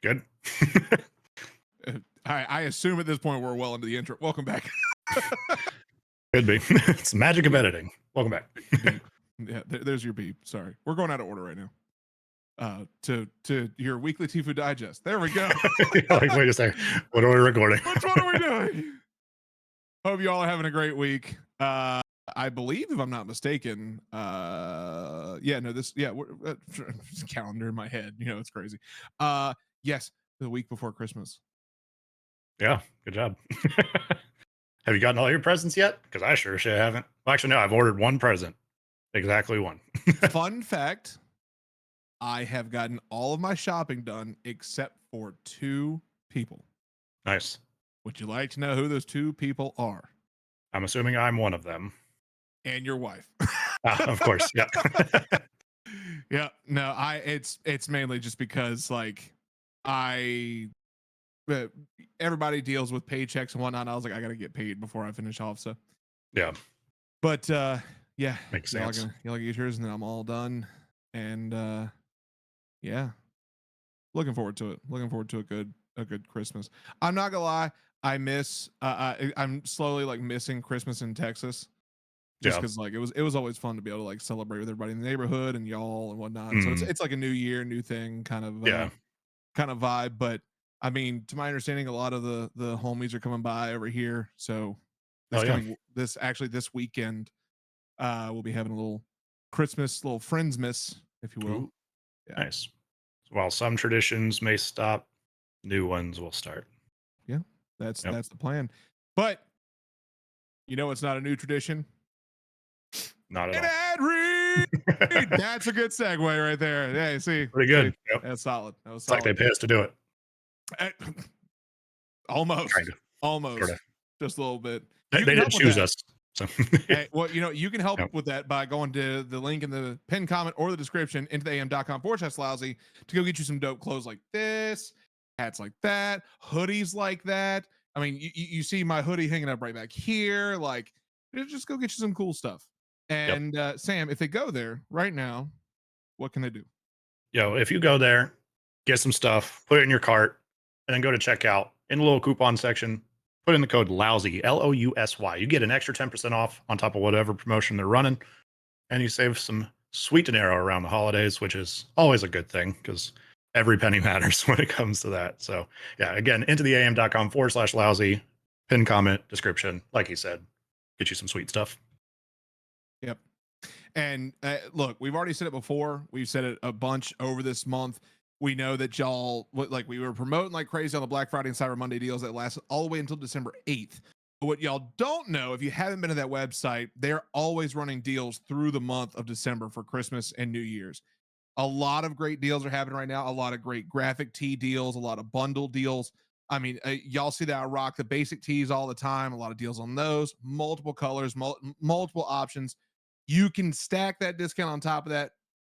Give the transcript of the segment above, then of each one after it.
Good. I assume at this point we're well into the intro. Welcome back. Could be. It's the magic of editing. Welcome back. Beep. Yeah, there's your beep. Sorry, we're going out of order right now. To your weekly TIFU digest. There we go. Like, wait a second. What are we recording? Which one are we doing? Hope you all are having a great week. I believe, if I'm not mistaken, calendar in my head. You know, it's crazy. Yes, the week before Christmas. Yeah, good job. Have you gotten all your presents yet? Because I sure shit haven't. Well, actually, no, I've ordered one present. Exactly one. Fun fact, I have gotten all of my shopping done except for 2 people. Nice. Would you like to know who those 2 people are? I'm assuming I'm one of them. And your wife. Of course, yeah. Yeah, no, it's mainly just because like everybody deals with paychecks and whatnot. I was like, I gotta get paid before I finish off. So Yeah, but yeah, makes y'all sense. gonna get yours, and then I'm all done. And yeah, looking forward to it. Looking forward to a good Christmas. I'm not gonna lie, I'm slowly like missing Christmas in Texas. Just Yeah. because like it was always fun to be able to like celebrate with everybody in the neighborhood and y'all and whatnot. So Mm, it's like a new year, new thing yeah. kind of vibe. But I mean, to my understanding, a lot of the homies are coming by over here. So Oh, yeah. this weekend, we'll be having a little Christmas, little friendsmas, if you will. Ooh, Yeah. nice. While some traditions may stop, new ones will start. Yeah. Yep. That's the plan. But you know it's not a new tradition? Not at An all. ad read. That's a good segue right there. Yeah, Pretty see, good. Yep. that's solid. That was It's like they solid. pay us to do it. Kind Almost, of. Sort of. almost, just a little bit. They You can didn't help with choose that. us. So, Hey, well, you know, you can help yep. with that by going to the link in the pinned comment or the description into the am.com/lousy to go get you some dope clothes like this, hats like that, hoodies like that. I mean, you see my hoodie hanging up right back here. Like, just go get you some cool stuff. Yep. And Sam, if they go there right now, what can they do? If you go there, get some stuff, put it in your cart, and then go to checkout in the little coupon section, put in the code LOUSY, LOUSY. You get an extra 10% off on top of whatever promotion they're running, and you save some sweet dinero around the holidays, which is always a good thing because every penny matters when it comes to that. So, yeah, again, into the am.com/lousy, pin comment, description, like he said, get you some sweet stuff. Yep. And look, we've already said it before. We've said it a bunch over this month. We know that y'all, like, we were promoting like crazy on the Black Friday and Cyber Monday deals that lasted all the way until December 8th. But what y'all don't know, if you haven't been to that website, they're always running deals through the month of December for Christmas and New Year's. A lot of great deals are happening right now. A lot of great graphic tee deals, a lot of bundle deals. I mean, y'all see that I rock the basic tees all the time. A lot of deals on those, multiple colors, multiple options. You can stack that discount on top of that.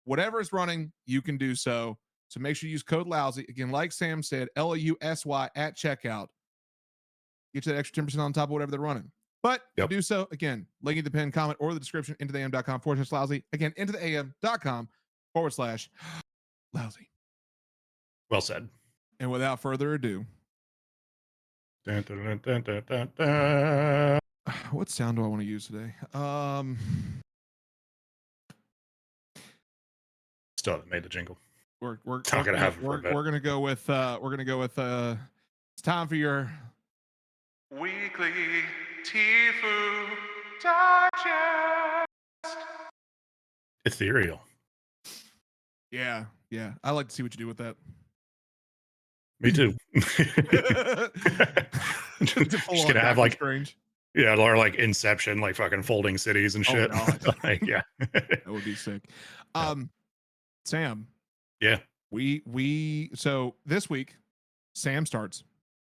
Whatever is running, you can do so. So make sure you use code LOUSY. Again, like Sam said, LOUSY at checkout. Get you that extra 10% on top of whatever they're running. But to Yep. do so, again, link in the pinned comment or the description into the am.com/lousy. Again, into the am.com/lousy. Well said. And without further ado, Dun, dun, dun, dun, dun, dun. what sound do I want to use today? Still haven't made the jingle. We're Not gonna have it for a bit. we're gonna go with it's time for your weekly TIFU digest. Ethereal. Yeah, I like to see what you do with that. Me too. Just gonna have like strange. Yeah, or like Inception, like fucking folding cities and shit. God. Like, yeah. That would be sick. Sam. Yeah. So this week, Sam starts.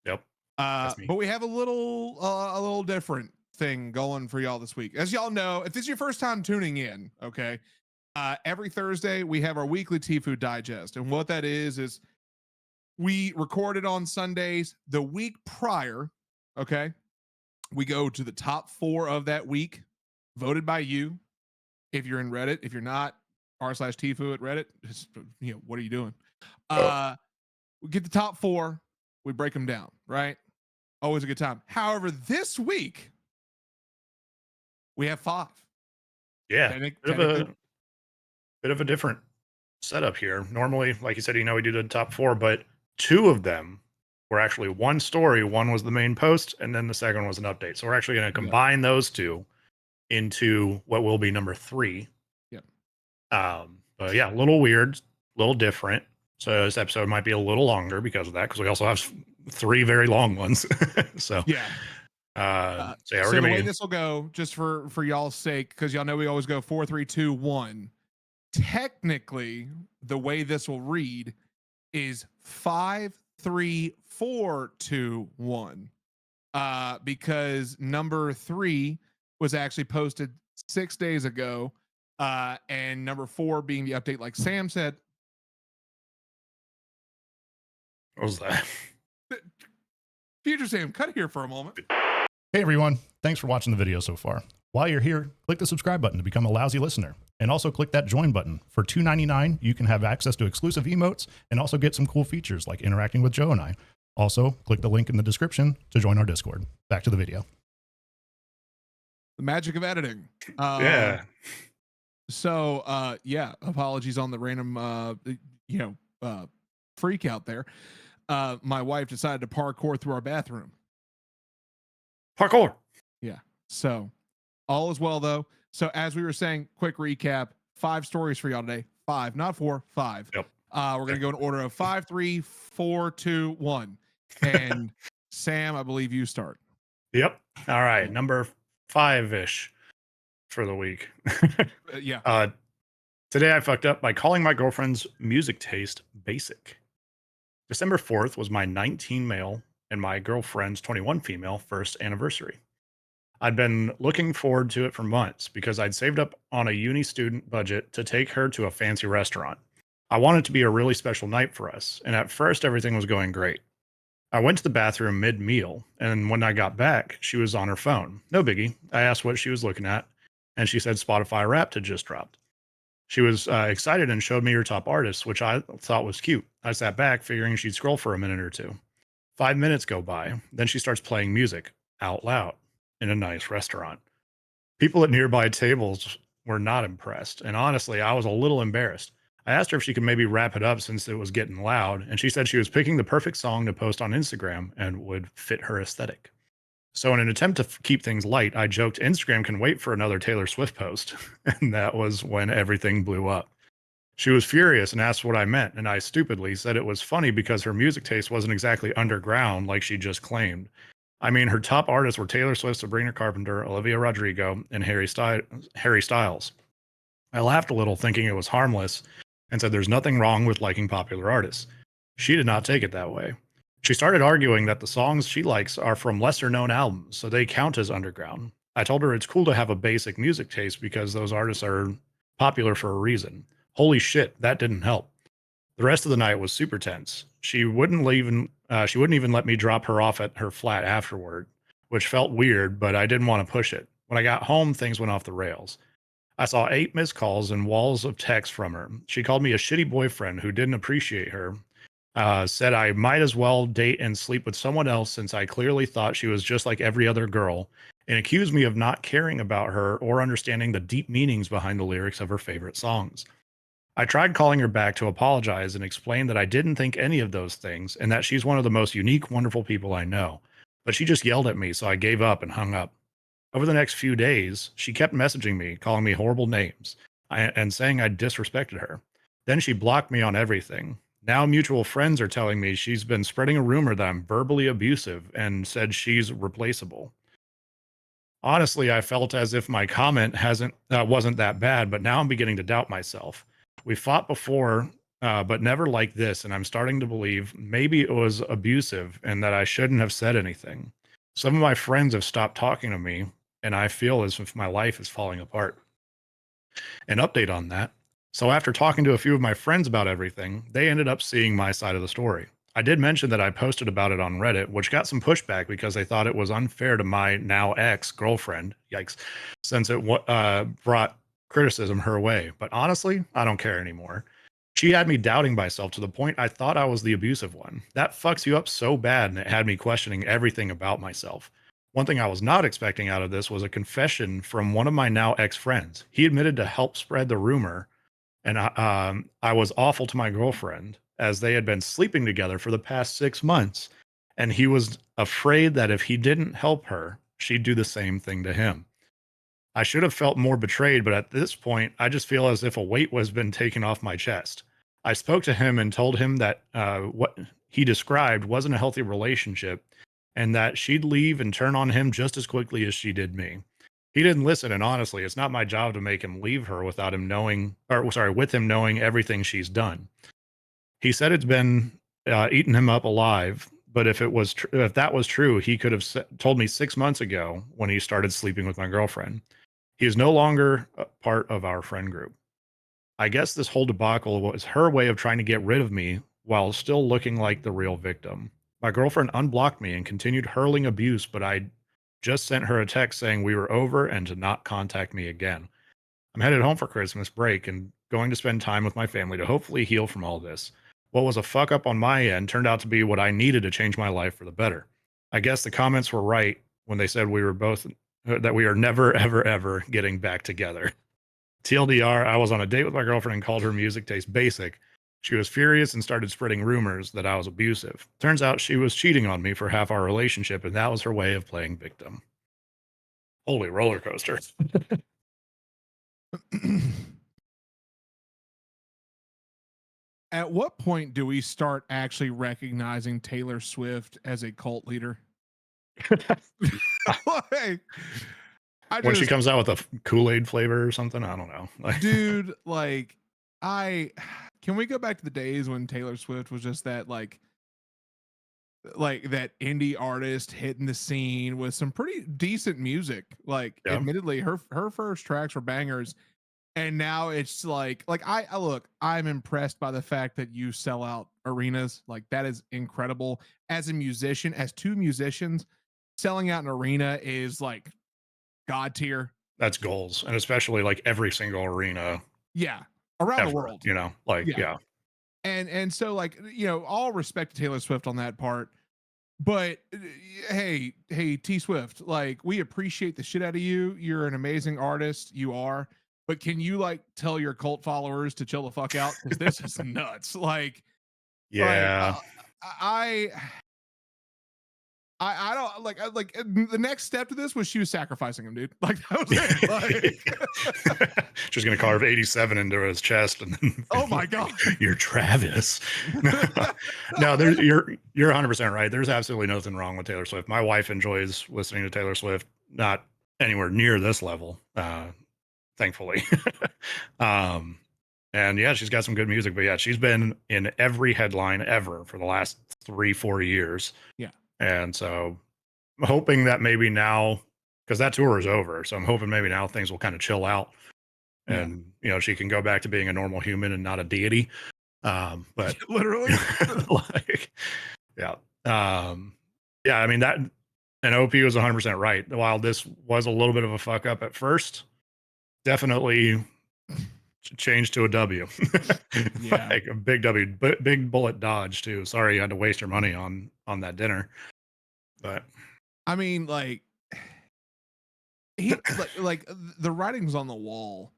Yep. That's me. But we have a little different thing going for y'all this week. As y'all know, if this is your first time tuning in, okay, every Thursday we have our weekly TIFU digest, and what that is we record it on Sundays the week prior. Okay, we go to the top 4 of that week, voted by you. If you're in Reddit, if you're not, r/TIFU at Reddit. What are you doing? We get the top 4, we break them down, right? Always a good time. However, this week we have 5. Yeah, Technically, bit of a different setup here. Normally, like you said, we do the top 4, but 2 of them were actually one story. One was the main post, and then the second was an update. So we're actually going to yeah, combine those 2 into what will be number 3. yeah. But yeah, a little weird, a little different. So this episode might be a little longer because of that, because we also have 3 very long ones. So, Yeah. so yeah, we're So the gonna way be this will go, just for y'all's sake, because y'all know we always go 4, 3, 2, 1. Technically, the way this will read is 5, 3, 4, 2, 1. Because number 3 was actually posted 6 days ago. And number 4 being the update, like Sam said. what was that? Future Sam, cut here for a moment. Hey everyone, thanks for watching the video so far. While you're here, click the subscribe button to become a Lousy listener. And also click that join button. For $2.99, you can have access to exclusive emotes and also get some cool features like interacting with Joe and I. Also, click the link in the description to join our Discord. Back to the video. The magic of editing. Yeah. So yeah, apologies on the random freak out there. My wife decided to parkour through our bathroom. Parkour. Yeah. So all is well though. So as we were saying, quick recap, 5 stories for y'all today. 5, not 4, 5. Yep. We're gonna go in order of 5, 3, 4, 2, 1. And Sam, I believe you start. Yep. All right. Number 5-ish for the week. Yeah. Today I fucked up by calling my girlfriend's music taste basic. December 4th was my 19 male and my girlfriend's 21 female first anniversary. I'd been looking forward to it for months because I'd saved up on a uni student budget to take her to a fancy restaurant. I wanted it to be a really special night for us, and at first everything was going great. I went to the bathroom mid-meal, and when I got back, she was on her phone. No biggie. I asked what she was looking at, and she said Spotify Wrapped had just dropped. She was excited and showed me her top artists, which I thought was cute. I sat back, figuring she'd scroll for a minute or 2. 5 minutes go by, then she starts playing music out loud in a nice restaurant. People at nearby tables were not impressed, and honestly, I was a little embarrassed. I asked her if she could maybe wrap it up since it was getting loud, and she said she was picking the perfect song to post on Instagram and would fit her aesthetic. So, in an attempt to keep things light, I joked Instagram can wait for another Taylor Swift post, and that was when everything blew up. She was furious and asked what I meant, and I stupidly said it was funny because her music taste wasn't exactly underground like she just claimed. I mean, her top artists were Taylor Swift, Sabrina Carpenter, Olivia Rodrigo, and Harry Styles. I laughed a little, thinking it was harmless, and said there's nothing wrong with liking popular artists. She did not take it that way. She started arguing that the songs she likes are from lesser known albums, so they count as underground. I told her it's cool to have a basic music taste because those artists are popular for a reason. Holy shit, that didn't help. The rest of the night was super tense. She wouldn't even let me drop her off at her flat afterward, which felt weird, but I didn't want to push it. When I got home, things went off the rails. I saw 8 missed calls and walls of text from her. She called me a shitty boyfriend who didn't appreciate her. Said I might as well date and sleep with someone else since I clearly thought she was just like every other girl, and accused me of not caring about her or understanding the deep meanings behind the lyrics of her favorite songs. I tried calling her back to apologize and explain that I didn't think any of those things and that she's one of the most unique, wonderful people I know. But she just yelled at me, so I gave up and hung up. Over the next few days, she kept messaging me, calling me horrible names, and saying I disrespected her. Then she blocked me on everything. Now mutual friends are telling me she's been spreading a rumor that I'm verbally abusive and said she's replaceable. Honestly, I felt as if my comment wasn't that bad, but now I'm beginning to doubt myself. We fought before, but never like this, and I'm starting to believe maybe it was abusive and that I shouldn't have said anything. Some of my friends have stopped talking to me, and I feel as if my life is falling apart. An update on that. So after talking to a few of my friends about everything, they ended up seeing my side of the story. I did mention that I posted about it on Reddit, which got some pushback because they thought it was unfair to my now ex-girlfriend, yikes, since it brought criticism her way. But honestly, I don't care anymore. She had me doubting myself to the point I thought I was the abusive one. That fucks you up so bad, and it had me questioning everything about myself. One thing I was not expecting out of this was a confession from one of my now ex-friends. He admitted to help spread the rumor, and I was awful to my girlfriend as they had been sleeping together for the past 6 months. And he was afraid that if he didn't help her, she'd do the same thing to him. I should have felt more betrayed, but at this point, I just feel as if a weight was been taken off my chest. I spoke to him and told him that what he described wasn't a healthy relationship and that she'd leave and turn on him just as quickly as she did me. He didn't listen, and honestly, it's not my job to make him leave her without him knowing, or sorry, with him knowing everything she's done. He said it's been eating him up alive, but if that was true, he could have told me 6 months ago when he started sleeping with my girlfriend. He is no longer a part of our friend group. I guess this whole debacle was her way of trying to get rid of me while still looking like the real victim. My girlfriend unblocked me and continued hurling abuse, but I just sent her a text saying we were over and to not contact me again. I'm headed home for Christmas break and going to spend time with my family to hopefully heal from all this. What was a fuck up on my end turned out to be what I needed to change my life for the better. I guess the comments were right when they said we were both that we are never ever ever getting back together. TLDR, I was on a date with my girlfriend and called her music taste basic. She was furious and started spreading rumors that I was abusive. Turns out she was cheating on me for half our relationship, and that was her way of playing victim. Holy roller coaster. At what point do we start actually recognizing Taylor Swift as a cult leader? Like, When she comes out with a Kool-Aid flavor or something, I don't know. Dude, like, can we go back to the days when Taylor Swift was just that like that indie artist hitting the scene with some pretty decent music? Like, Yeah. admittedly, her first tracks were bangers, and now it's like I look, I'm impressed by the fact that you sell out arenas. Like, that is incredible. As a musician, as two musicians, selling out an arena is like god tier. That's goals, and especially like every single arena. Yeah, around the world. You know, like yeah. And so, like, you know, all respect to Taylor Swift on that part. But hey, T Swift, like, we appreciate the shit out of you. You're an amazing artist. You are. But can you like tell your cult followers to chill the fuck out? Because this is nuts. Like, Yeah. I don't like the next step to this was she was sacrificing him, dude. Like, that was it. Like, she's gonna carve 87 into his chest, and then, oh my god, you're Travis. No, you're 100% right. There's absolutely nothing wrong with Taylor Swift. My wife enjoys listening to Taylor Swift, not anywhere near this level, thankfully. And yeah, she's got some good music, but yeah, she's been in every headline ever for the last 3-4 years. Yeah. And so I'm hoping that maybe now, because that tour is over, so I'm hoping maybe now things will kind of chill out, and you know, she can go back to being a normal human and not a deity. But literally, like, yeah, yeah. I mean, that, and OP was 100% right. While this was a little bit of a fuck up at first, definitely changed to a W. Yeah. Like a big W, big bullet dodge too. Sorry you had to waste your money on that dinner. But I mean, like, like the writing's on the wall.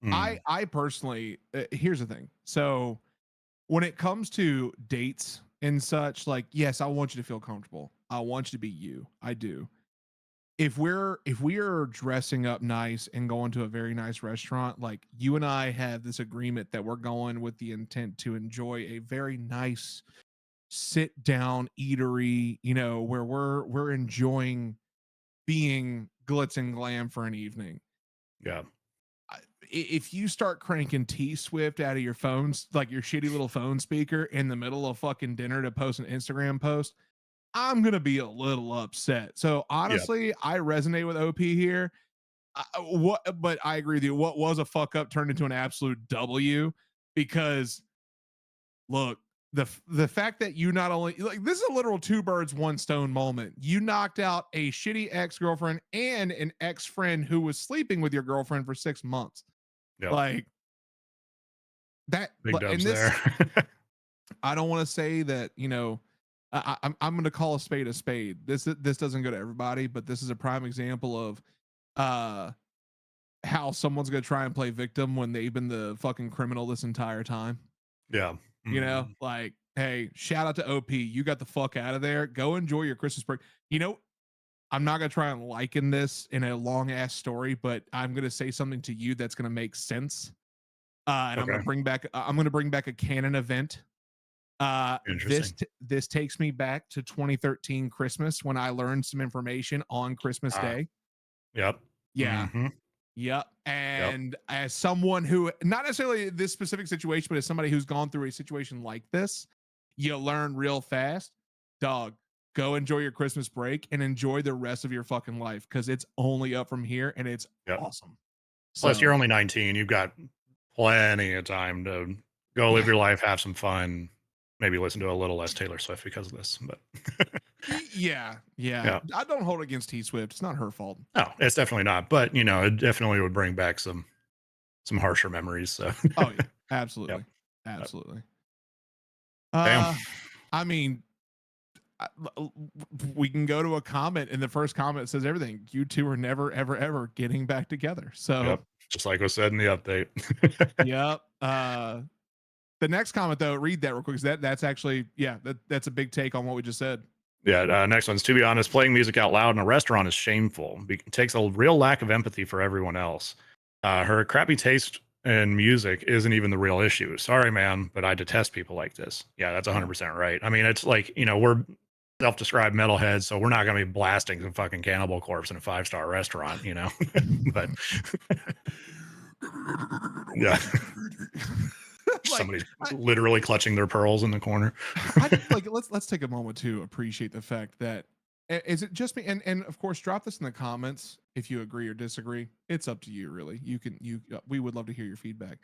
I personally, here's the thing. So when it comes to dates and such, like, yes, I want you to feel comfortable. I want you to be you. I do. If we are dressing up nice and going to a very nice restaurant, like, you and I have this agreement that we're going with the intent to enjoy a very nice sit down eatery, you know, where we're enjoying being glitz and glam for an evening. yeah. If you start cranking T Swift out of your phones, like your shitty little phone speaker, in the middle of fucking dinner to post an Instagram post, I'm gonna be a little upset. So honestly, I resonate with OP here. But I agree with you. What was a fuck up turned into an absolute W, because look, the fact that you not only, like, this is a literal two birds one stone moment. You knocked out a shitty ex-girlfriend and an ex-friend who was sleeping with your girlfriend for 6 months. Yep. Like, Big and dubs this, there. I don't want to say that, you know, I'm going to call a spade a spade. This doesn't go to everybody, but this is a prime example of how someone's going to try and play victim when they've been the fucking criminal this entire time. Yeah. You know, like, hey, shout out to OP. You got the fuck out of there. Go enjoy your Christmas break. You know, I'm not going to try and liken this in a long ass story, but I'm going to say something to you that's going to make sense. And I'm going to bring back a canon event. Interesting. This takes me back to 2013 Christmas when I learned some information on Christmas Day. Yep. Yeah. Mm-hmm. Yep. And as someone who, not necessarily this specific situation, but as somebody who's gone through a situation like this, you learn real fast. Dog, go enjoy your Christmas break and enjoy the rest of your fucking life because it's only up from here and it's awesome. Plus, you're only 19. You've got plenty of time to go live your life, have some fun, maybe listen to a little less Taylor Swift because of this. But yeah. I don't hold it against T Swift. It's not her fault. No, it's definitely not. But you know, it definitely would bring back some harsher memories. So oh yeah, absolutely. Yep. Absolutely. Damn. I mean, we can go to a comment, and the first comment says everything. You two are never, ever, ever getting back together. So, just like was said in the update. Yep. The next comment, though, read that real quick. That's actually, that's a big take on what we just said. Yeah. Next one's, to be honest, playing music out loud in a restaurant is shameful. It takes a real lack of empathy for everyone else. Her crappy taste in music isn't even the real issue. Sorry, man, but I detest people like this. Yeah, that's 100% right. I mean, it's like, you know, we're self-described metalheads, so we're not going to be blasting some fucking Cannibal Corpse in a 5-star restaurant, you know. But yeah. Somebody's literally clutching their pearls in the corner. I think, like, let's take a moment to appreciate the fact that, is it just me? And of course, drop this in the comments if you agree or disagree. It's up to you, really. We would love to hear your feedback.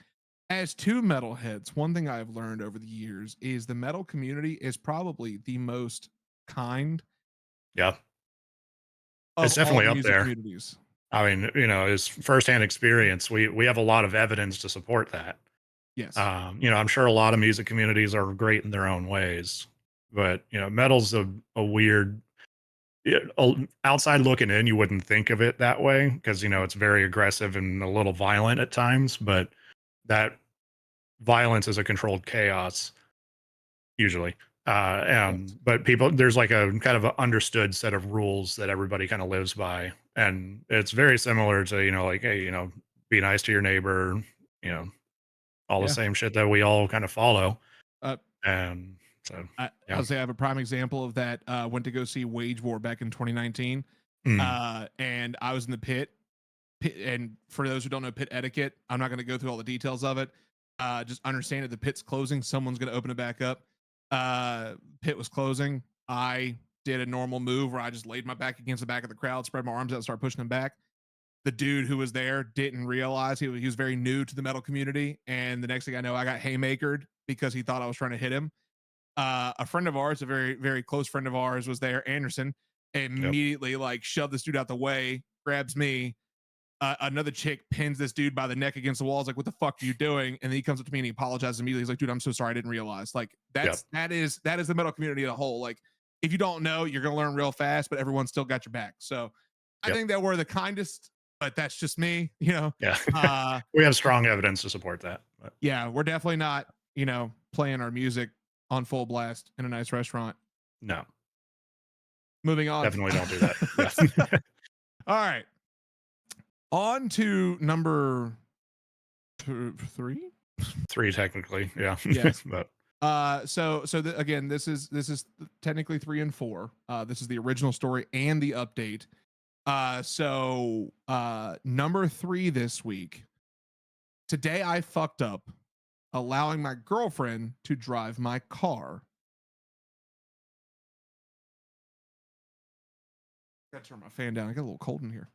As two metalheads, one thing I've learned over the years is the metal community is probably the most kind. Yeah. It's definitely up there. Communities. I mean, you know, it's firsthand experience. We have a lot of evidence to support that. Yes. You know, I'm sure a lot of music communities are great in their own ways, but you know, metal's a weird, outside looking in, you wouldn't think of it that way because, you know, it's very aggressive and a little violent at times, but that violence is a controlled chaos usually. But people, there's like a kind of an understood set of rules that everybody kind of lives by. And it's very similar to, you know, like, hey, you know, be nice to your neighbor, you know, all the same shit that we all kind of follow. And so I'll say I have a prime example of that. Went to go see Wage War back in 2019. And I was in the pit. And for those who don't know pit etiquette, I'm not going to go through all the details of it. Just understand that the pit's closing. Someone's going to open it back up. Pit was closing. I did a normal move where I just laid my back against the back of the crowd, spread my arms out, and started pushing them back. The dude who was there didn't realize he was very new to the metal community. And the next thing I know, I got haymakered because he thought I was trying to hit him. A friend of ours, a very, very close friend of ours was there, Anderson, immediately like shoved this dude out the way, grabs me. Another chick pins this dude by the neck against the walls, like, what the fuck are you doing? And then he comes up to me and he apologizes immediately. He's like, dude, I'm so sorry, I didn't realize. Like, that is the metal community as a whole. Like, if you don't know, you're gonna learn real fast, but everyone's still got your back. So I think that we're the kindest, but that's just me, you know. Yeah. We have strong evidence to support that. But. Yeah, we're definitely not, you know, playing our music on full blast in a nice restaurant. No. Moving on. Definitely don't do that. Yeah. All right. On to number 3. 3 technically, yeah. Yes. But again, this is technically 3 and 4. This is the original story and the update. Number 3 this week. Today I fucked up allowing my girlfriend to drive my car. Gotta turn my fan down. I got a little cold in here.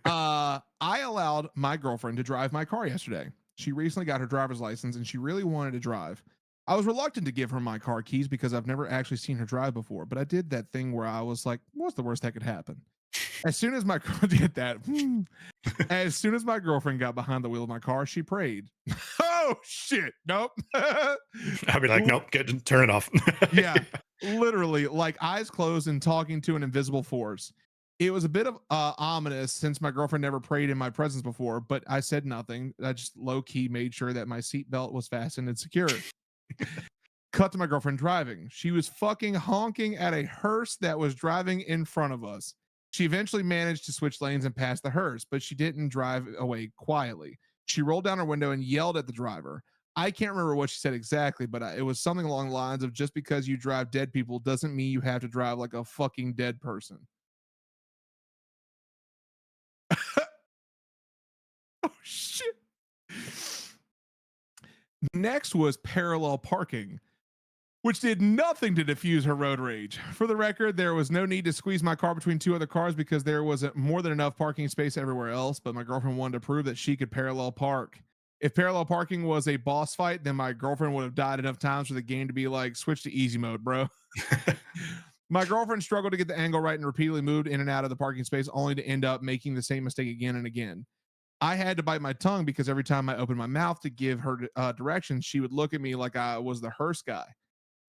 I allowed my girlfriend to drive my car yesterday. She recently got her driver's license and she really wanted to drive. I was reluctant to give her my car keys because I've never actually seen her drive before, but I did that thing where I was like, what's the worst that could happen? As soon as my girlfriend got behind the wheel of my car, she prayed. Oh, Oh shit. Nope. I'd be like, nope, turn it off. Yeah, literally, like eyes closed and talking to an invisible force. It was a bit of ominous since my girlfriend never prayed in my presence before, but I said nothing. I just low key made sure that my seatbelt was fastened and secure. Cut to my girlfriend driving. She was fucking honking at a hearse that was driving in front of us. She eventually managed to switch lanes and pass the hearse, but she didn't drive away quietly. She rolled down her window and yelled at the driver. I can't remember what she said exactly, but it was something along the lines of just because you drive dead people doesn't mean you have to drive like a fucking dead person. Oh, shit. Next was parallel parking, which did nothing to diffuse her road rage. For the record, there was no need to squeeze my car between two other cars because there was more than enough parking space everywhere else, but my girlfriend wanted to prove that she could parallel park. If parallel parking was a boss fight, then my girlfriend would have died enough times for the game to be like, switch to easy mode, bro. My girlfriend struggled to get the angle right and repeatedly moved in and out of the parking space, only to end up making the same mistake again and again. I had to bite my tongue because every time I opened my mouth to give her directions, she would look at me like I was the hearse guy.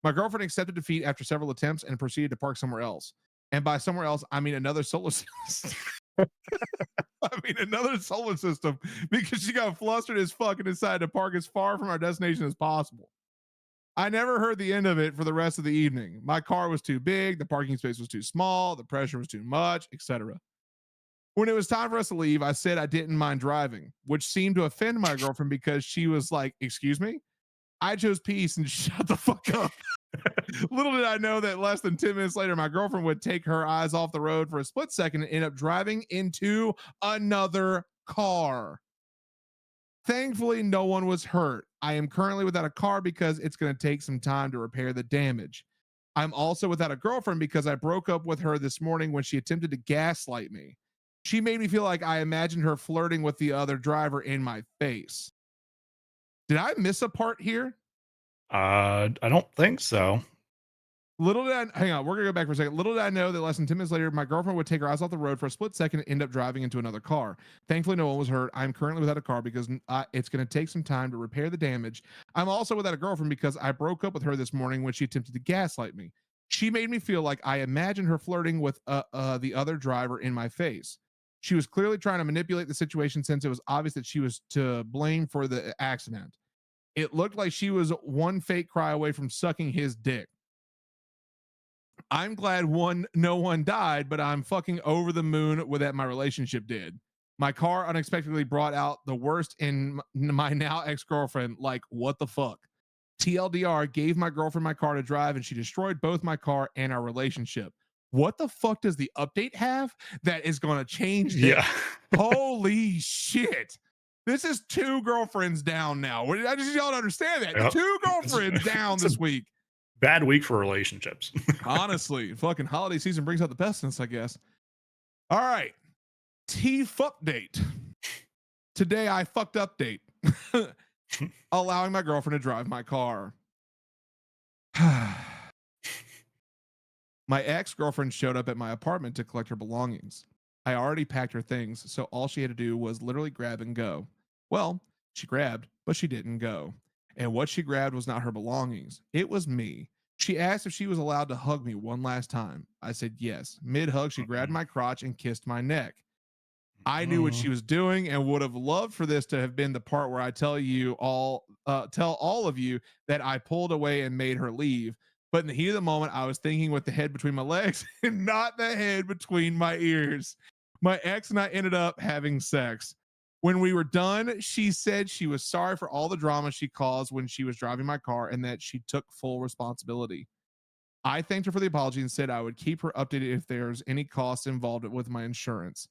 My girlfriend accepted defeat after several attempts and proceeded to park somewhere else. And by somewhere else, I mean another solar system. Another solar system, because she got flustered as fuck and decided to park as far from our destination as possible. I never heard the end of it for the rest of the evening. My car was too big, the parking space was too small, the pressure was too much, etc. When it was time for us to leave, I said I didn't mind driving, which seemed to offend my girlfriend because she was like, excuse me? I chose peace and shut the fuck up. Little did I know that less than 10 minutes later, my girlfriend would take her eyes off the road for a split second and end up driving into another car. Thankfully, no one was hurt. I am currently without a car because it's going to take some time to repair the damage. I'm also without a girlfriend because I broke up with her this morning when she attempted to gaslight me. She made me feel like I imagined her flirting with the other driver in my face. Did I miss a part here? I don't think so. Little did I, hang on, we're gonna go back for a second. Little did I know that less than 10 minutes later, my girlfriend would take her eyes off the road for a split second and end up driving into another car. Thankfully, no one was hurt. I'm currently without a car because it's gonna take some time to repair the damage. I'm also without a girlfriend because I broke up with her this morning when she attempted to gaslight me. She made me feel like I imagined her flirting with the other driver in my face. She was clearly trying to manipulate the situation since it was obvious that she was to blame for the accident. It looked like she was one fake cry away from sucking his dick. I'm glad no one died, but I'm fucking over the moon with that my relationship did. My car unexpectedly brought out the worst in my now ex-girlfriend. Like, what the fuck? TLDR, gave my girlfriend my car to drive and she destroyed both my car and our relationship. What the fuck does the update have that is going to change this? Yeah. Holy shit. This is 2 girlfriends down now. I just y'all understand that. Yep. 2 girlfriends down this week. Bad week for relationships. Honestly, fucking holiday season brings out the best in us, I guess. All right. TIFU update. Today I fucked update. Allowing my girlfriend to drive my car. My ex-girlfriend showed up at my apartment to collect her belongings. I already packed her things, so all she had to do was literally grab and go. Well, she grabbed, but she didn't go. And what she grabbed was not her belongings. It was me. She asked if she was allowed to hug me one last time. I said yes. Mid-hug, she grabbed my crotch and kissed my neck. I knew what she was doing and would have loved for this to have been the part where I tell all of you that I pulled away and made her leave. But in the heat of the moment, I was thinking with the head between my legs and not the head between my ears. My ex and I ended up having sex. When we were done, she said she was sorry for all the drama she caused when she was driving my car and that she took full responsibility. I thanked her for the apology and said I would keep her updated if there's any costs involved with my insurance.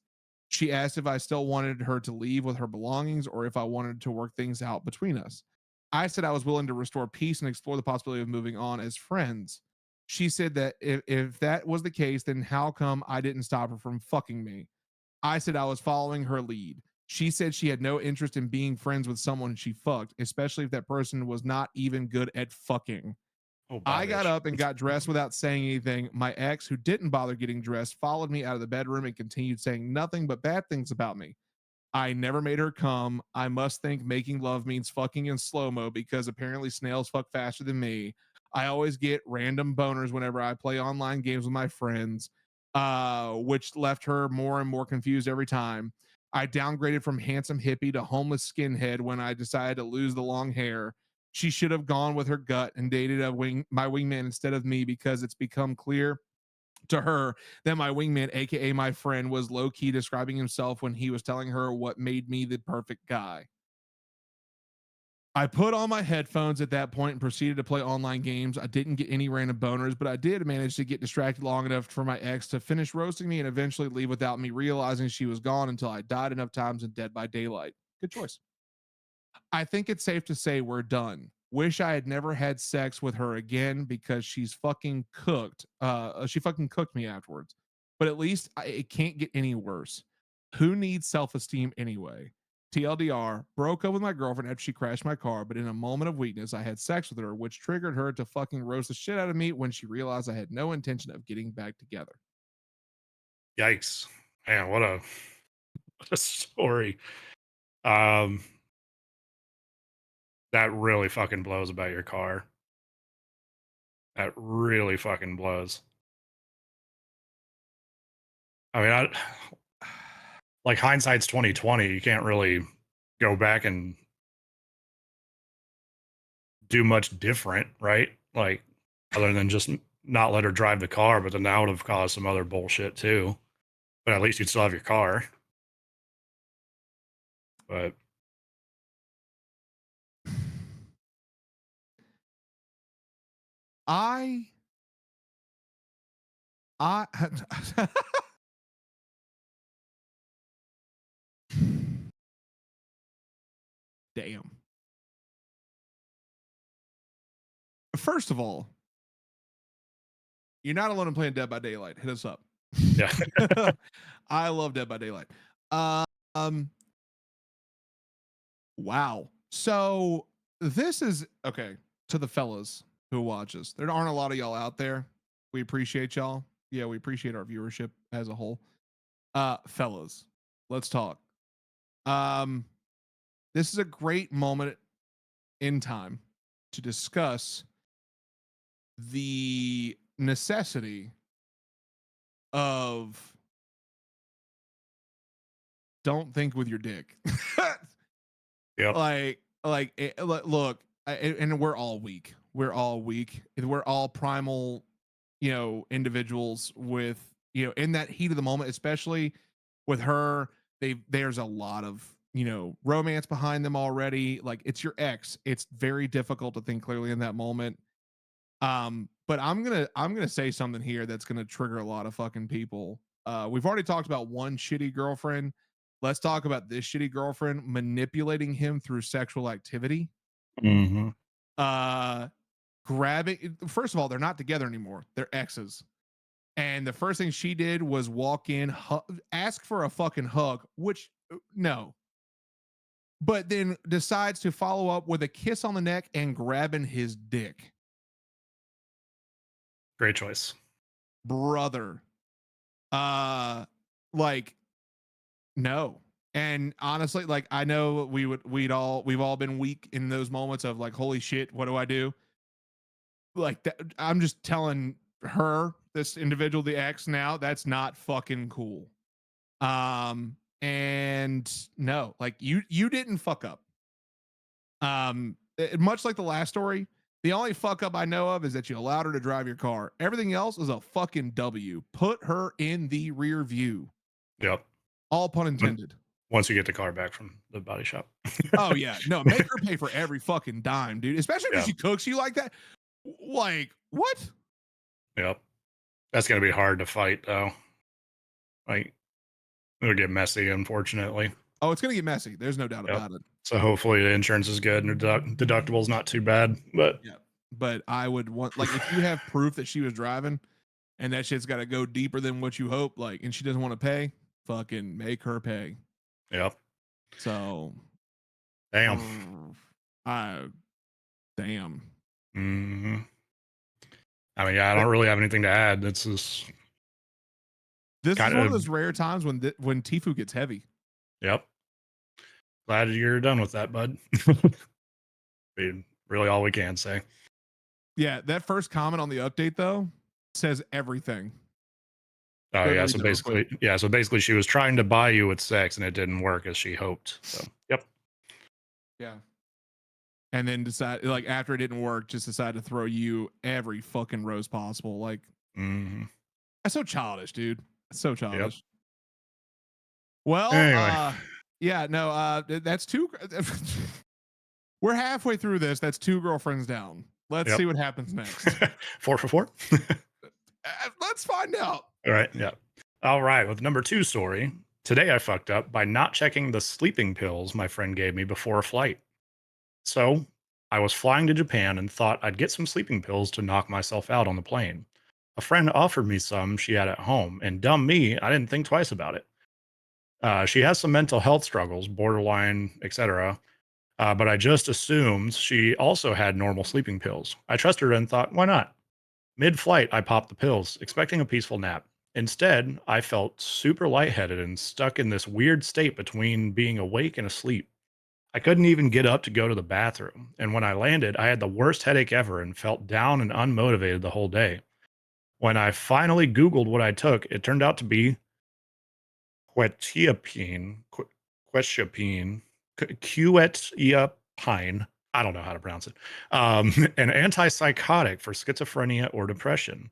She asked if I still wanted her to leave with her belongings or if I wanted to work things out between us. I said I was willing to restore peace and explore the possibility of moving on as friends. She said that if that was the case, then how come I didn't stop her from fucking me? I said I was following her lead. She said she had no interest in being friends with someone she fucked, especially if that person was not even good at fucking. Oh, I got up and got dressed without saying anything. My ex, who didn't bother getting dressed, followed me out of the bedroom and continued saying nothing but bad things about me. I never made her come. I must think making love means fucking in slow-mo because apparently snails fuck faster than me. I always get random boners whenever I play online games with my friends, which left her more and more confused every time. I downgraded from handsome hippie to homeless skinhead when I decided to lose the long hair. She should have gone with her gut and dated my wingman instead of me because it's become clear to her that my wingman, aka my friend, was low-key describing himself when he was telling her what made me the perfect guy. I put on my headphones at that point and proceeded to play online games. I didn't get any random boners, but I did manage to get distracted long enough for my ex to finish roasting me and eventually leave without me realizing she was gone until I died enough times in Dead by Daylight. Good choice. I think it's safe to say we're done. Wish I had never had sex with her again because she's fucking cooked. She fucking cooked me afterwards. But at least it can't get any worse. Who needs self-esteem anyway? TLDR, broke up with my girlfriend after she crashed my car, but in a moment of weakness, I had sex with her, which triggered her to fucking roast the shit out of me when she realized I had no intention of getting back together. Yikes. Man, what a story. Um, that really fucking blows about your car. That really fucking blows. I mean, like hindsight's 2020. You can't really go back and do much different, right? Like, other than just not let her drive the car, but then that would have caused some other bullshit too. But at least you'd still have your car. But I damn. First of all, you're not alone in playing Dead by Daylight. Hit us up. yeah, I love Dead by Daylight. Um, wow. So this is okay to the fellas who watch us. There aren't a lot of y'all out there. We appreciate y'all. Yeah, we appreciate our viewership as a whole. Fellas, let's talk. Um, this is a great moment in time to discuss the necessity of don't think with your dick. yep, Look, and we're all weak. We're all weak. We're all primal, individuals with, in that heat of the moment, especially with her, there's a lot of, romance behind them already. Like, it's your ex. It's very difficult to think clearly in that moment. But I'm gonna say something here that's gonna trigger a lot of fucking people. We've already talked about one shitty girlfriend. Let's talk about this shitty girlfriend manipulating him through sexual activity. mm-hmm. Uh, grabbing. First of all, they're not together anymore. They're exes. And the first thing she did was walk in, ask for a fucking hug, which no. But then decides to follow up with a kiss on the neck and grabbing his dick. Great choice. Brother. Like, no. And honestly, like, I know we've all been weak in those moments of like, holy shit, what do I do? Like that, I'm just telling her, this individual, the ex, now that's not fucking cool. And no, like, you didn't fuck up. Much like the last story, the only fuck up I know of is that you allowed her to drive your car. Everything else is a fucking W. Put her in the rear view. Yep. All pun intended. Once you get the car back from the body shop. Oh yeah, no, make her pay for every fucking dime, dude. Especially if she cooks you like that. Like, what? Yep. That's gonna be hard to fight though. Like, it'll get messy, unfortunately. Oh, it's gonna get messy. There's no doubt about it. So hopefully the insurance is good and deductible's not too bad. But Yeah, but I would want, like, if you have proof that she was driving and that shit's got to go deeper than what you hope, like, and she doesn't want to pay, fucking make her pay. yep. So, Damn. Damn. Mm-hmm. I mean, yeah, I don't really have anything to add. This is one of those rare times when TIFU gets heavy. Yep. Glad you're done with that, bud. I mean, really all we can say. Yeah, that first comment on the update though says everything. Oh Go ahead and yeah, read so that real quick. basically she was trying to buy you with sex and it didn't work as she hoped. So yep. Yeah. And then decide, like, after it didn't work, just decide to throw you every fucking rose possible. Like, Hmm. that's so childish, dude. That's so Yep. childish. Well, Anyway. yeah, no, that's two. We're halfway through this. That's two girlfriends down. Let's Yep. see what happens next. 4 for 4. Let's find out. All right. Yeah. All right. With number 2 story. Today I fucked up by not checking the sleeping pills my friend gave me before a flight. So I was flying to Japan and thought I'd get some sleeping pills to knock myself out on the plane. A friend offered me some she had at home, and dumb me, I didn't think twice about it. She has some mental health struggles, borderline, etc. But I just assumed she also had normal sleeping pills. I trusted her and thought, why not? Mid flight, I popped the pills, expecting a peaceful nap. Instead, I felt super lightheaded and stuck in this weird state between being awake and asleep. I couldn't even get up to go to the bathroom. And when I landed, I had the worst headache ever and felt down and unmotivated the whole day. When I finally Googled what I took, it turned out to be quetiapine, quetiapine, quetiapine. I don't know how to pronounce it. An antipsychotic for schizophrenia or depression.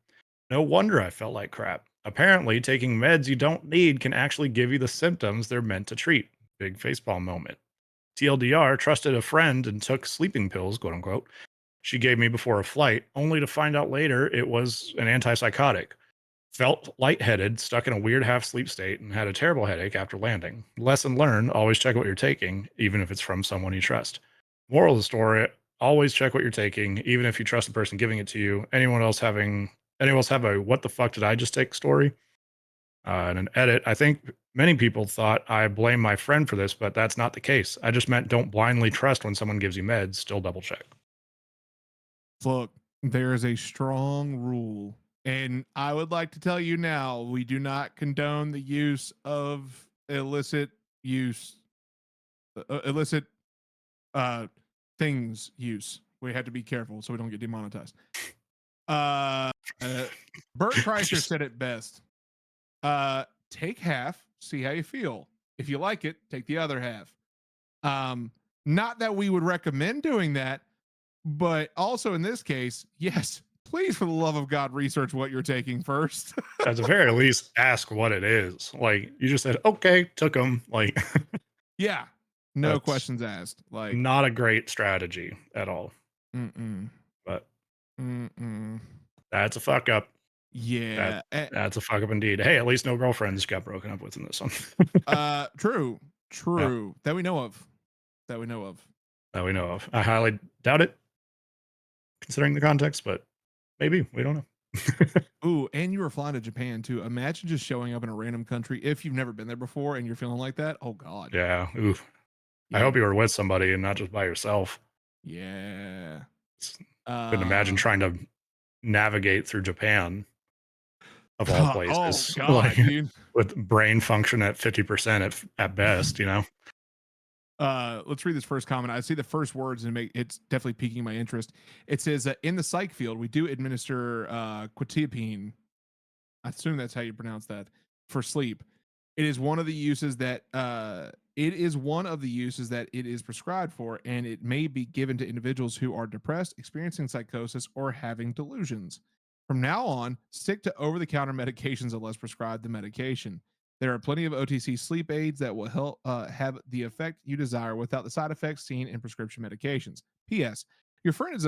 No wonder I felt like crap. Apparently, taking meds you don't need can actually give you the symptoms they're meant to treat. Big facepalm moment. TLDR trusted a friend and took sleeping pills, quote unquote, she gave me before a flight, only to find out later it was an antipsychotic. Felt lightheaded, stuck in a weird half sleep state, and had a terrible headache after landing. Lesson learned, always check what you're taking, even if it's from someone you trust. Moral of the story, always check what you're taking, even if you trust the person giving it to you. Anyone else have a what the fuck did I just take story? And an edit. I think many people thought I blame my friend for this, but that's not the case. I just meant don't blindly trust when someone gives you meds, still double check. Look, there is a strong rule. And I would like to tell you now, we do not condone the use of illicit use, illicit things use. We have to be careful so we don't get demonetized. Uh, Bert Kreischer Just- said it best. Take half, see how you feel. If you like it, take the other half. Not that we would recommend doing that, but also in this case, yes, please, for the love of God, research what you're taking first. At the very least, ask what it is. Like you just said, okay, took them. Like Yeah, no that's questions asked. Like, not a great strategy at all. mm-mm, But mm-mm. that's a fuck up. Yeah, That's a fuck up indeed. Hey, at least no girlfriends got broken up with in this one. true, Yeah, that we know of, that we know of. that we know of. I highly doubt it, considering the context, but maybe we don't know. Ooh, and you were flying to Japan too. Imagine just showing up in a random country if you've never been there before and you're feeling like that. Oh God. Yeah. Oof. I Yeah. hope you were with somebody and not just by yourself. Yeah. Couldn't imagine trying to navigate through Japan of all Oh places, God, like dude. with brain function at 50% at best, you know? Let's read this first comment. I see the first words and it's definitely piquing my interest. It says in the psych field, we do administer quetiapine. I assume that's how you pronounce that for sleep. It is one of the uses that it is prescribed for, and it may be given to individuals who are depressed, experiencing psychosis, or having delusions. From now on, stick to over-the-counter medications unless prescribed the medication. There are plenty of OTC sleep aids that will help have the effect you desire without the side effects seen in prescription medications. P.S. Your friend is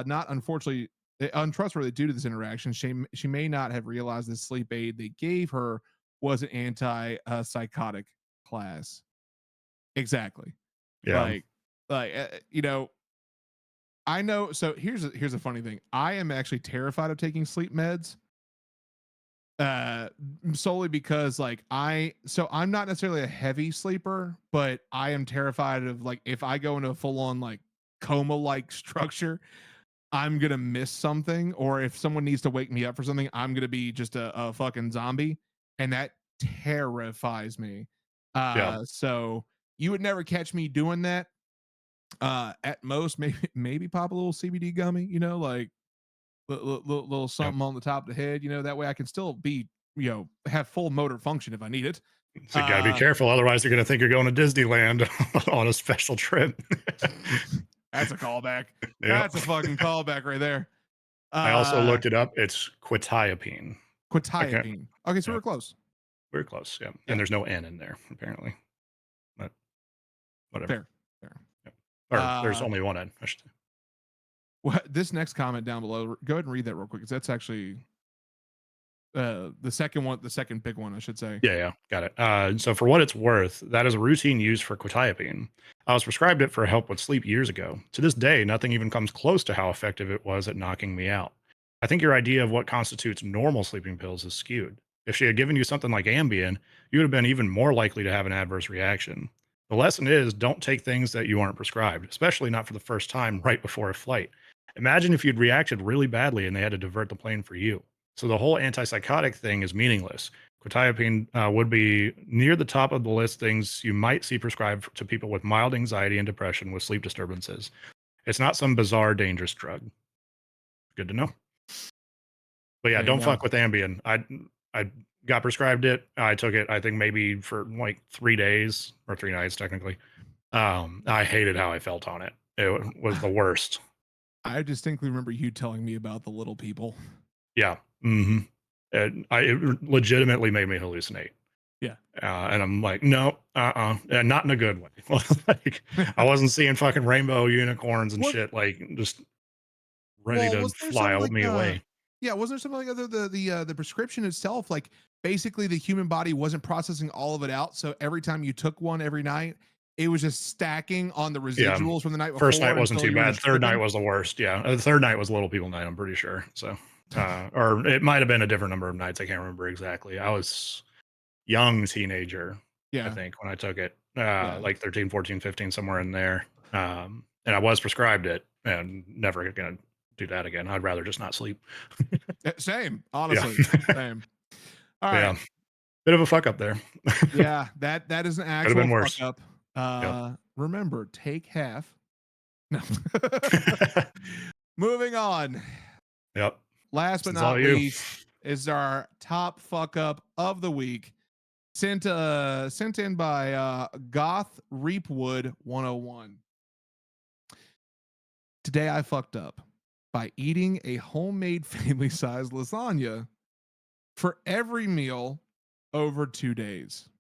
not unfortunately untrustworthy due to this interaction. She may not have realized the sleep aid they gave her was an anti-psychotic class. Exactly. Yeah. Like, you know, I know. So here's a funny thing. I am actually terrified of taking sleep meds. Solely because I'm not necessarily a heavy sleeper, but I am terrified of like if I go into a full on like coma like structure, I'm gonna miss something, or if someone needs to wake me up for something, I'm gonna be just a fucking zombie, and that terrifies me. Yeah. So You would never catch me doing that. At most, maybe pop a little CBD gummy, you know, like little something on the top of the head, you know, that way I can still be, you know, have full motor function if I need it. So you gotta be careful, otherwise they're gonna think you're going to Disneyland on a special trip. That's a callback. Yep. That's a fucking callback right there. I also looked it up. It's quetiapine. Quetiapine. Okay, so Yep. we're close. We're close, yeah. Yeah. And there's no N in there, apparently. But whatever. Fair. Yep. Or there's only one N, I should say. Well, this next comment down below, go ahead and read that real quick, because that's actually the second big one, I should say. Yeah, got it. So for what it's worth, that is a routine use for quetiapine. I was prescribed it for help with sleep years ago. To this day, nothing even comes close to how effective it was at knocking me out. I think your idea of what constitutes normal sleeping pills is skewed. If she had given you something like Ambien, you would have been even more likely to have an adverse reaction. The lesson is, don't take things that you aren't prescribed, especially not for the first time right before a flight. Imagine if you'd reacted really badly and they had to divert the plane for you. So the whole antipsychotic thing is meaningless. Quetiapine would be near the top of the list things you might see prescribed to people with mild anxiety and depression with sleep disturbances. It's not some bizarre, dangerous drug. Good to know. But yeah, don't fuck with Ambien. I got prescribed it. I took it, I think maybe for like 3 days or 3 nights, technically. I hated how I felt on it. It was the worst. I distinctly remember you telling me about the little people. Yeah. Mm-hmm. It legitimately made me hallucinate. Yeah. And I'm like, no, and not in a good way. Like, I wasn't seeing fucking rainbow unicorns and shit, like just ready to fly me away. Yeah, wasn't there something like the prescription itself, like basically the human body wasn't processing all of it out, so every time you took one every night, it was just stacking on the residuals from the night before. First night wasn't too bad. Third night was the worst. Yeah, the third night was Little People Night, I'm pretty sure. So, or it might have been a different number of nights. I can't remember exactly. I was young teenager, I think, when I took it, like 13, 14, 15, somewhere in there. And I was prescribed it, and never gonna do that again. I'd rather just not sleep. Same, honestly. Same. All right. Yeah. Bit of a fuck up there. Yeah, that is an actual fuck up. Remember, take half. No. Moving on. Yep. Last but not least is our top fuck up of the week. Sent in by Goth Reapwood 101. Today I fucked up by eating a homemade family-sized lasagna for every meal over 2 days.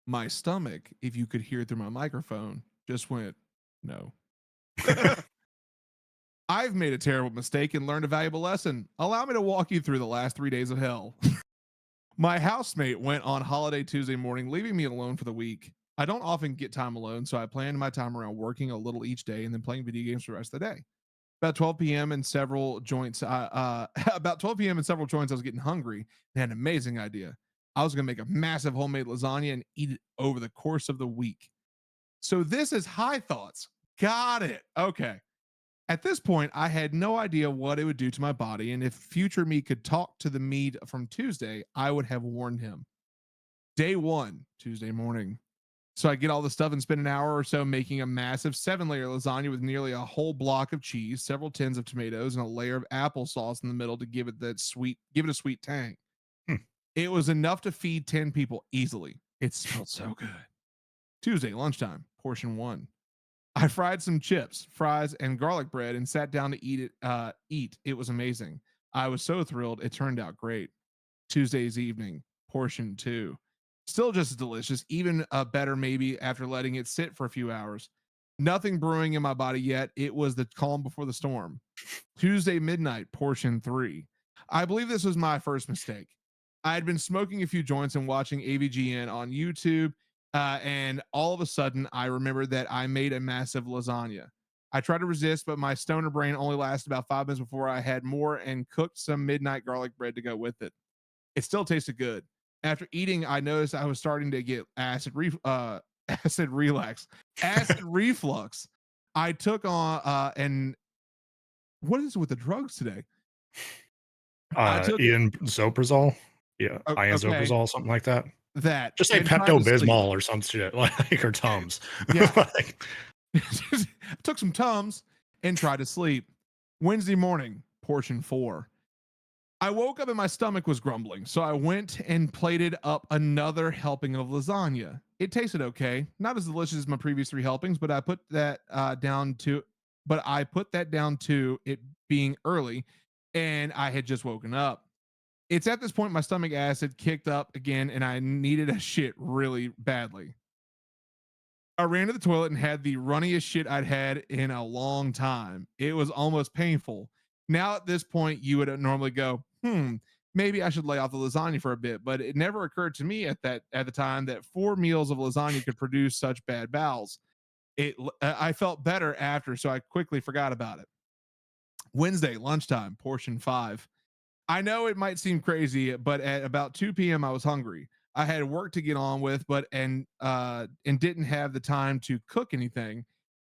My stomach, if you could hear through my microphone, just went, no. I've made a terrible mistake and learned a valuable lesson. Allow me to walk you through the last 3 days of hell. My housemate went on holiday Tuesday morning, leaving me alone for the week. I don't often get time alone, so I planned my time around working a little each day and then playing video games for the rest of the day. About 12 p.m. in several joints, I was getting hungry and had an amazing idea. I was going to make a massive homemade lasagna and eat it over the course of the week. So this is high thoughts. Got it. Okay. At this point, I had no idea what it would do to my body, and if future me could talk to the me from Tuesday, I would have warned him. Day 1, Tuesday morning. So I get all the stuff and spend an hour or so making a massive 7-layer lasagna with nearly a whole block of cheese, several tins of tomatoes, and a layer of applesauce in the middle to give it a sweet tang. It was enough to feed 10 people easily. It smelled so good. Tuesday, lunchtime, portion 1. I fried some chips, fries, and garlic bread and sat down to eat it. It was amazing. I was so thrilled. It turned out great. Tuesday's evening, portion 2. Still just as delicious, even better maybe after letting it sit for a few hours. Nothing brewing in my body yet. It was the calm before the storm. Tuesday midnight, portion 3. I believe this was my first mistake. I had been smoking a few joints and watching AVGN on YouTube, and all of a sudden I remembered that I made a massive lasagna. I tried to resist, but my stoner brain only lasted about 5 minutes before I had more and cooked some midnight garlic bread to go with it. It still tasted good. After eating, I noticed I was starting to get acid reflux. I took on and what is it with the drugs today? Ian Zoprazole. Yeah, Okay, Iazoprazole, something like that. that Just say and tried to sleep. Pepto-Bismol or some shit, like, or Tums. Yeah. Like, Took some Tums and tried to sleep. Wednesday morning, portion 4. I woke up and my stomach was grumbling, so I went and plated up another helping of lasagna. It tasted okay, not as delicious as my previous 3 helpings, but I put that down to it being early and I had just woken up. It's at this point my stomach acid kicked up again and I needed a shit really badly. I ran to the toilet and had the runniest shit I'd had in a long time. It was almost painful. Now, at this point, you would normally go, maybe I should lay off the lasagna for a bit, but it never occurred to me at the time that 4 meals of lasagna could produce such bad bowels. I felt better after, so I quickly forgot about it. Wednesday, lunchtime, portion 5. I know it might seem crazy, but at about 2 p.m. I was hungry. I had work to get on with, and didn't have the time to cook anything,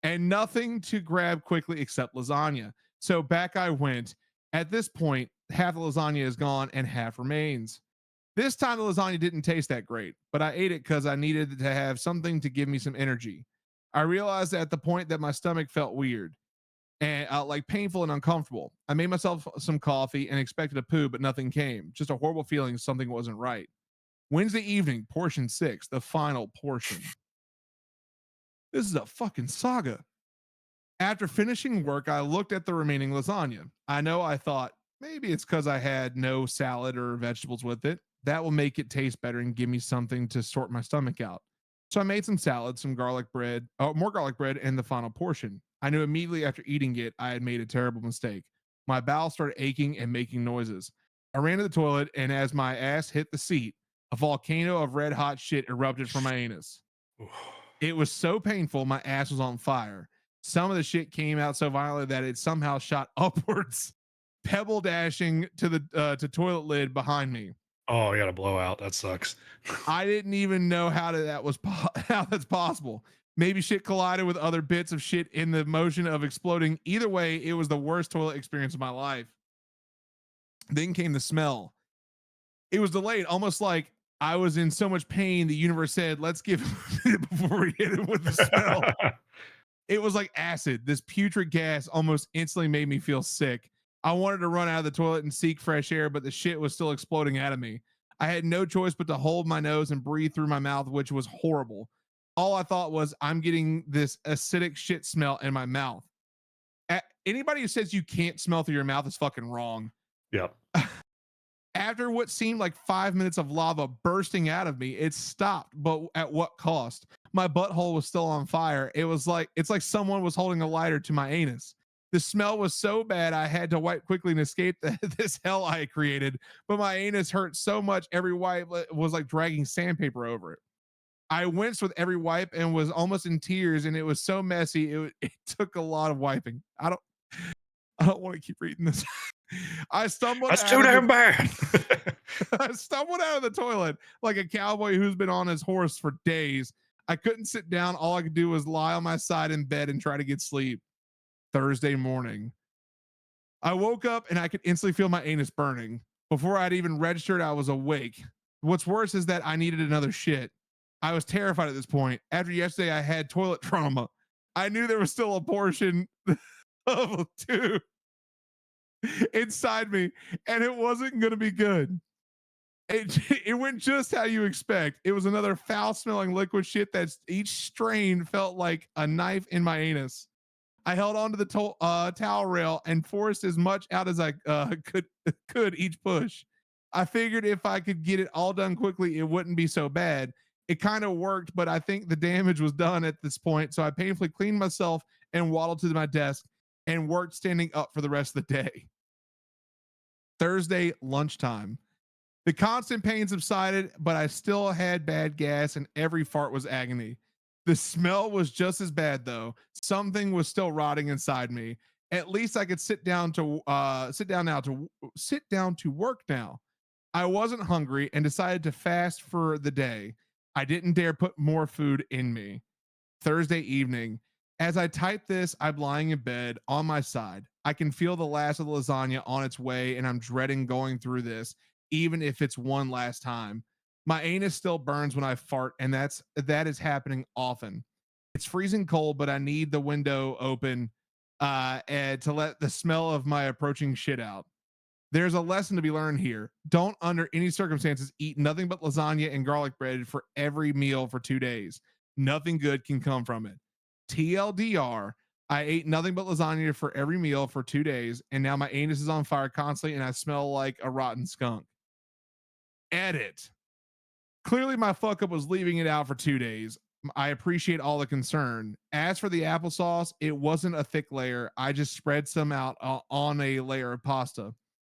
and nothing to grab quickly except lasagna. So back I went. At this point, half the lasagna is gone and half remains. This time the lasagna didn't taste that great, but I ate it because I needed to have something to give me some energy. I realized at the point that my stomach felt weird and like painful and uncomfortable. I made myself some coffee and expected a poo, but nothing came. Just a horrible feeling something wasn't right. Wednesday evening, portion 6, the final portion. This is a fucking saga. After finishing work, I looked at the remaining lasagna. I know I thought maybe it's because I had no salad or vegetables with it. That will make it taste better and give me something to sort my stomach out. So I made some salad, some garlic bread, more garlic bread, and the final portion. I knew immediately after eating it, I had made a terrible mistake. My bowels started aching and making noises. I ran to the toilet, and as my ass hit the seat, a volcano of red hot shit erupted from my anus. It was so painful, my ass was on fire. Some of the shit came out so violently that it somehow shot upwards, pebble dashing to the to toilet lid behind me. oh, you got a blowout. That sucks. I didn't even know how that's possible. Maybe shit collided with other bits of shit in the motion of exploding. Either way, it was the worst toilet experience of my life. Then came the smell. It was delayed, almost like I was in so much pain. The universe said, "Let's give him a minute before we hit him with the smell." It was like acid. This putrid gas almost instantly made me feel sick. I wanted to run out of the toilet and seek fresh air, but the shit was still exploding out of me. I had no choice but to hold my nose and breathe through my mouth, which was horrible. All I thought was, I'm getting this acidic shit smell in my mouth. Anybody who says you can't smell through your mouth is fucking wrong. Yep. After what seemed like 5 minutes of lava bursting out of me, it stopped, but at what cost? My butthole was still on fire. It's like someone was holding a lighter to my anus. The smell was so bad I had to wipe quickly and escape this hell I had created, but my anus hurt so much every wipe was like dragging sandpaper over it. I winced with every wipe and was almost in tears, and it was so messy. It took a lot of wiping. I don't want to keep reading this. I stumbled That's out too of damn bad. I stumbled out of the toilet like a cowboy who's been on his horse for days. I couldn't sit down. All I could do was lie on my side in bed and try to get sleep. Thursday morning, I woke up and I could instantly feel my anus burning. Before I'd even registered, I was awake. What's worse is that I needed another shit. I was terrified at this point. After yesterday, I had toilet trauma. I knew there was still a portion of 2 inside me, and it wasn't going to be good. It went just how you expect. It was another foul smelling liquid shit that each strain felt like a knife in my anus. I held onto the towel rail and forced as much out as I could each push. I figured if I could get it all done quickly, it wouldn't be so bad. It kind of worked, but I think the damage was done at this point. So I painfully cleaned myself and waddled to my desk and worked standing up for the rest of the day. Thursday lunchtime. The constant pain subsided, but I still had bad gas and every fart was agony. The smell was just as bad though. Something was still rotting inside me. At least I could sit down to work now. I wasn't hungry and decided to fast for the day. I didn't dare put more food in me. Thursday evening. As I type this, I'm lying in bed on my side. I can feel the last of the lasagna on its way, and I'm dreading going through this. even if it's one last time. My anus still burns when I fart, and that is happening often. It's freezing cold, but I need the window open and to let the smell of my approaching shit out. There's a lesson to be learned here. Don't, under any circumstances, eat nothing but lasagna and garlic bread for every meal for 2 days. Nothing good can come from it. TLDR, I ate nothing but lasagna for every meal for 2 days, and now my anus is on fire constantly and I smell like a rotten skunk. Edit. Clearly, my fuck up was leaving it out for 2 days. I appreciate all the concern. As for the applesauce, it wasn't a thick layer. I just spread some out on a layer of pasta.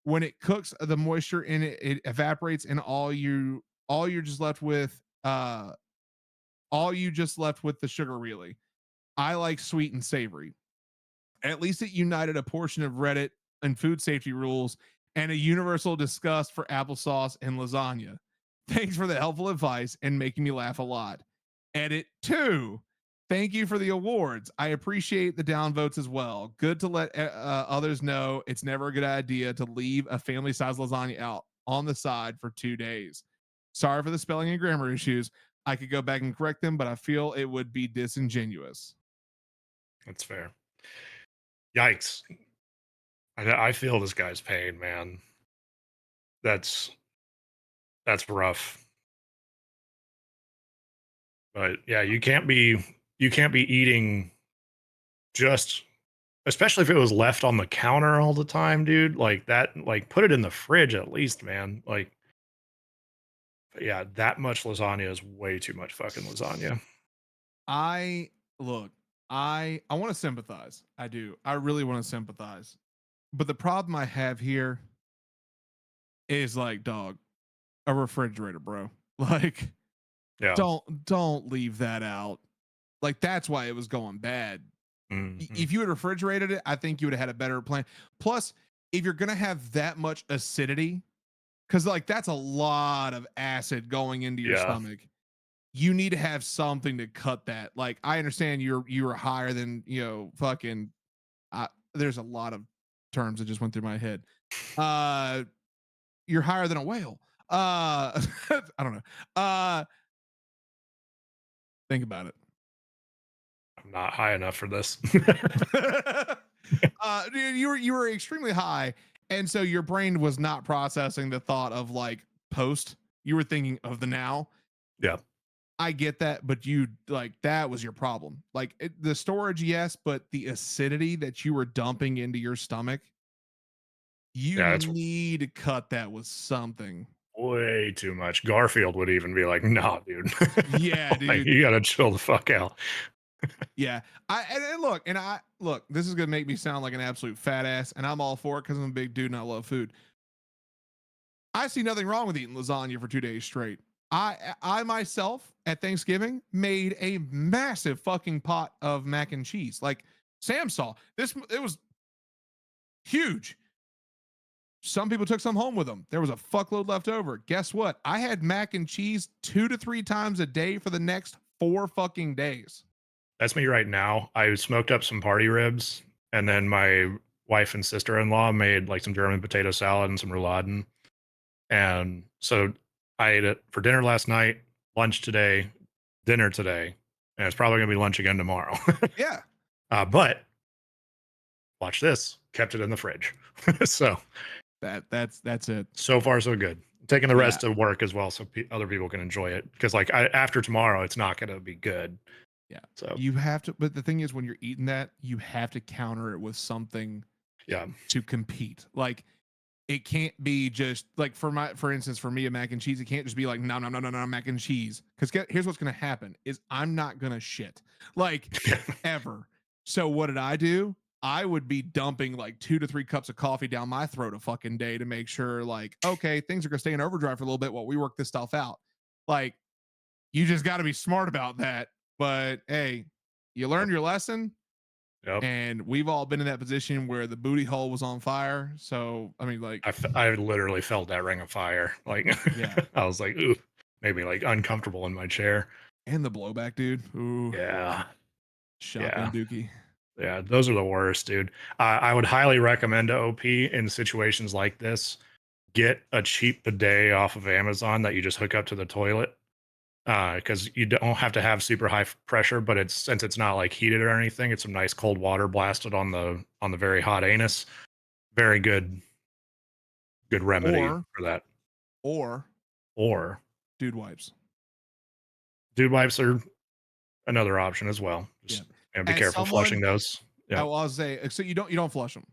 When it cooks, the moisture in it evaporates, and all you're just left with the sugar. Really, I like sweet and savory. At least it united a portion of Reddit and food safety rules and a universal disgust for applesauce and lasagna. Thanks for the helpful advice and making me laugh a lot. Edit 2. Thank you for the awards. I appreciate the downvotes as well. Good to let others know it's never a good idea to leave a family size lasagna out on the side for 2 days. Sorry for the spelling and grammar issues. I could go back and correct them, but I feel it would be disingenuous. That's fair. Yikes. I feel this guy's pain, man. That's rough. But yeah, you can't be eating just, especially if it was left on the counter all the time, dude. Like that, like put it in the fridge at least, man. Like, but yeah, that much lasagna is way too much fucking lasagna. I want to sympathize. I do. I really want to sympathize. But the problem I have here is like, dog, a refrigerator, bro. Like, Yeah. don't leave that out. Like, that's why it was going bad. Mm-hmm. If you had refrigerated it, I think you would have had a better plan. Plus, if you're gonna have that much acidity, because like that's a lot of acid going into your stomach, you need to have something to cut that. Like, I understand you were higher than, fucking. There's a lot of terms that just went through my head. You're higher than a whale. I don't know. Think about it. I'm not high enough for this. Dude, you were extremely high, and so your brain was not processing the thought of like post. You were thinking of the now. Yeah. I get that, but you like that was your problem. Like the storage, yes, but the acidity that you were dumping into your stomach, you need to cut that with something. Way too much. Garfield would even be like, "Nah, dude. Yeah, dude. Like, you gotta chill the fuck out." Yeah. I look, this is gonna make me sound like an absolute fat ass, and I'm all for it because I'm a big dude and I love food. I see nothing wrong with eating lasagna for 2 days straight. I myself at Thanksgiving made a massive fucking pot of mac and cheese. Like Sam saw this, it was huge. Some people took some home with them. There was a fuckload left over. Guess what? I had mac and cheese 2 to 3 times a day for the next 4 fucking days. That's me right now. I smoked up some party ribs, and then my wife and sister-in-law made like some German potato salad and some rouladen. And so I ate it for dinner last night, lunch today, dinner today, and it's probably gonna be lunch again tomorrow. Yeah. But watch this. Kept it in the fridge. So that's it. so far so good. Taking the rest to work as well, so other people can enjoy it. Because like after tomorrow, it's not gonna be good. Yeah. So you have to, but the thing is, when you're eating that, you have to counter it with something. Yeah. To compete, like it can't be just like for instance, for me, a mac and cheese, it can't just be like no mac and cheese. Because here's what's gonna happen: is I'm not gonna shit like ever. So what did I do? I would be dumping like 2 to 3 cups of coffee down my throat a fucking day to make sure, like, okay, things are gonna stay in overdrive for a little bit while we work this stuff out. Like, you just got to be smart about that. But hey, you learned your lesson. Yep. And we've all been in that position where the booty hole was on fire. So I mean, like, I literally felt that ring of fire. Like, yeah, I was like, ooh, maybe like uncomfortable in my chair. And the blowback, dude. Ooh, yeah, shotgun dookie. Yeah, those are the worst, dude. I would highly recommend OP in situations like this get a cheap bidet off of Amazon that you just hook up to the toilet. Because you don't have to have super high pressure, but it's since it's not like heated or anything, it's some nice cold water blasted on the very hot anus. Very good remedy Or for that. or Or dude wipes. dude wipes are another option as well. Yeah. Just be As careful flushing someone, those. Yeah, I'll say, so you don't flush them.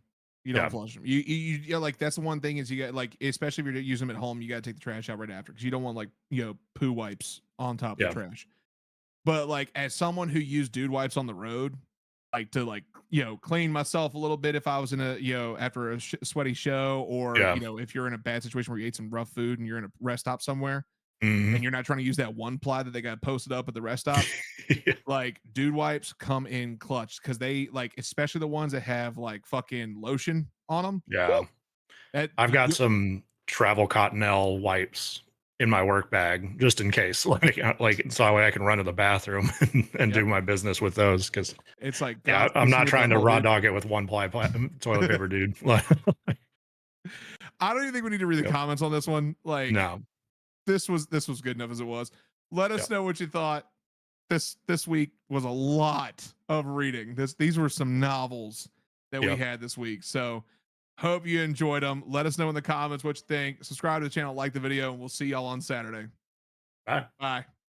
You don't yeah, flush them. You like that's the one thing is you got like especially if you're using them at home, you got to take the trash out right after because you don't want like poo wipes on top of the yeah. trash. But like as someone who used dude wipes on the road, like to like clean myself a little bit if I was in a after a sweaty show or Yeah. if you're in a bad situation where you ate some rough food and you're in a rest stop somewhere Mhm. and you're not trying to use that one ply that they got posted up at the rest stop. Yeah. Like dude wipes come in clutch because they like especially the ones that have like fucking lotion on them. Yeah. That I've got some travel cottonelle wipes in my work bag just in case, like so that way I can run to the bathroom and do Yep. my business with those. Because It's like yeah, God's I'm blessing not with trying that to hole, raw dude. dog it with one ply toilet paper, dude. Like, I don't even think we need to read the Yep. comments on this one. Like no, this was good enough as it was. Let us Yep. know what you thought. This week was a lot of reading. These were some novels that we Yep. had this week. So hope you enjoyed them. Let us know in the comments what you think. Subscribe to the channel, like the video, and we'll see y'all on Saturday. Bye. Bye.